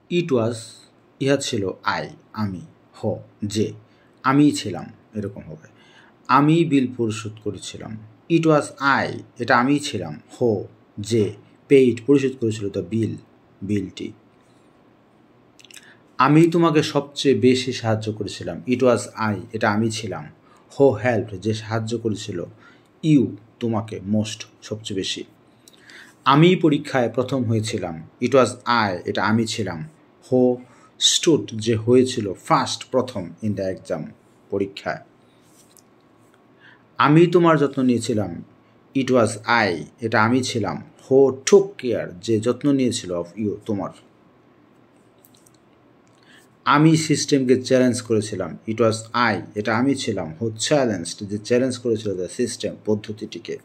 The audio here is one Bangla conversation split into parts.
ইট ওয়াজ, ইহা ছিল আই, আমি, হ, যে, আমিই ছিলাম, এরকম হবে। আমি বিল পরিশোধ করেছিলাম। ইট ওয়াজ আই, এটা আমিই ছিলাম। হো, যে, পেইড, পরিশোধ করেছিল দ্য বিল, বিলটি। আমি তোমাকে সবচেয়ে বেশি সাহায্য করেছিলাম। ইট ওয়াজ আই, এটা আমি ছিলাম। হো হেল্প, যে সাহায্য করেছিল। ইউ, তোমাকে, মোস্ট, সবচেয়ে বেশি। আমি পরীক্ষায় প্রথম হয়েছিলাম। ইট ওয়াজ আই, এটা আমি ছিলাম। হো স্টুড, যে হয়েছিল ফার্স্ট, প্রথম, ইন দ্য এক্সাম, পরীক্ষায়। আমি তোমার যত্ন নিয়েছিলাম। ইট ওয়াজ আই, এটা আমি ছিলাম। হো টুক কেয়ার, যে যত্ন নিয়েছিল, অফ ইউ, তোমার। আমি সিস্টেমকে চ্যালেঞ্জ করেছিলাম। ইট ওয়াজ আই, এটা আমি ছিলাম। হো চ্যালেঞ্জড, যে চ্যালেঞ্জ করেছিল দ্য সিস্টেম, পদ্ধতিটিকে।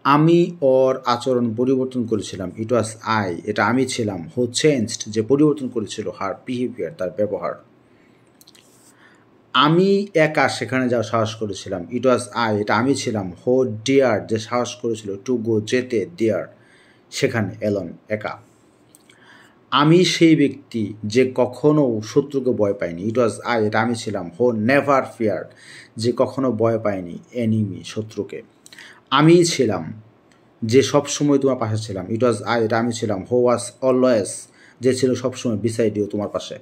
আমি ওর আচরণ পরিবর্তন করেছিলাম। ইট ওয়াজ আই, এটা আমি ছিলাম। হো চেঞ্জড, যে পরিবর্তন করেছিল হার বিহেভিয়ার, তার ব্যবহার। আমি একা সেখানে যাওয়ার সাহস করেছিলাম। ইট ওয়াজ আই, এটা আমি ছিলাম। হো ডিয়ার, যে সাহস করেছিল টু গো, যেতে, ডিয়ার, সেখানে, এলন, একা। আমি সেই ব্যক্তি যে কখনো শত্রুকে ভয় পায়নি। ইট ওয়াজ আই, এটা আমি ছিলাম। হো নেভার ফিয়ার, যে কখনো ভয় পায়নি এনিমি, শত্রুকে। আমিই ছিলাম যে সবসময় তোমার পাশে ছিলাম। ইট ওয়াজ আই, এটা আমি ছিলাম। হো ওয়াজ অলওয়েজ, যে ছিল সবসময় বিসাইড ইউ, তোমার পাশে।